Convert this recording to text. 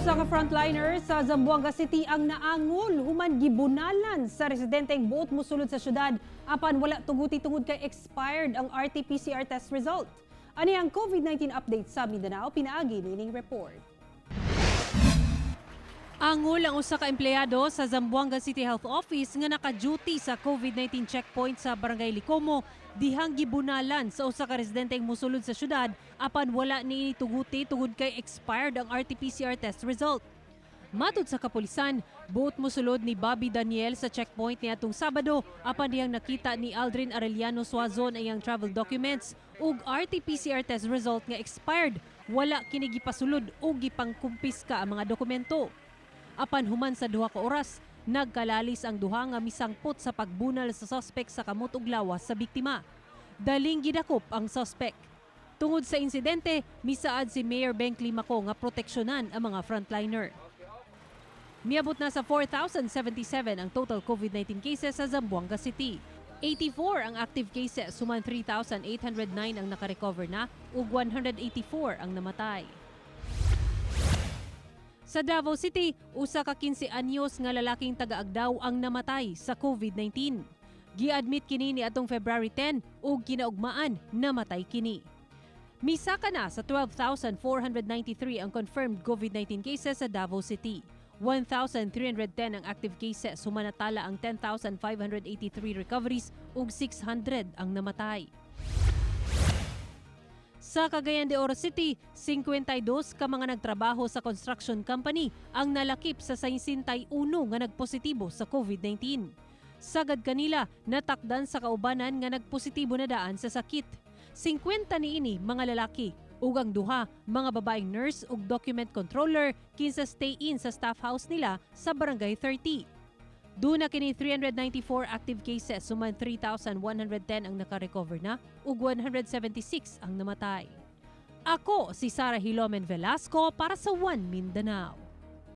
Usa ka frontliner sa Zamboanga City ang naangol human gibunalan sa residenteng buot mosulod sa syudad apan wala tuguti-tungod kay expired ang RT-PCR test result. Ani ang COVID-19 update sa Mindanao pinaagi nining report. Angol ang usa ka empleyado sa Zamboanga City Health Office nga naka-duty sa COVID-19 checkpoint sa Barangay Licomo dihang gibunalan sa usa ka residenteng mosulod sa syudad apan wala niini tuguti tungod kay expired ang RT-PCR test result. Matud sa kapulisan, buot mosulod ni Bobby Daniel sa checkpoint niadtong Sabado apan dihang nakita ni Aldrin Arellano Suazon ang iyang travel documents ug RT-PCR test result nga expired, wala kini gipasulod o gipangkumpiska ang mga dokumento. Apan human sa 2 ka oras, nagkalalis ang duha nga misangpot sa pagbunal sa suspect sa kamot ug lawas sa biktima. Daling gidakop ang suspect. Tungod sa insidente, misaad si Mayor Beng Climaco nga proteksyonan ang mga frontliner. Miabot na sa 4,077 ang total COVID-19 cases sa Zamboanga City. 84 ang active cases, suman 3,809 ang nakarecover na ug 184 ang namatay. Sa Davao City, usa ka 15 anyos nga lalaking taga-Agdao ang namatay sa COVID-19. Gi-admit kini ni atong February 10 ug kinaugmaan namatay kini. Misaka na sa 12,493 ang confirmed COVID-19 cases sa Davao City. 1,310 ang active cases, sumanatala ang 10,583 recoveries ug 600 ang namatay. Sa Cagayan de Oro City, 52 ka mga nagtrabaho sa construction company ang nalakip sa 61 nga nagpositibo sa COVID-19. Sagad kanila natakdan sa kaubanan nga nagpositibo na daan sa sakit. 50 niini mga lalaki ug ang duha mga babaeng nurse ug document controller kinsa stay-in sa staff house nila sa Barangay 30. Duna kini 394 active cases, suman 3,110 ang nakarecover na ug 176 ang namatay. Ako si Sarah Hilomen Velasco para sa One Mindanao.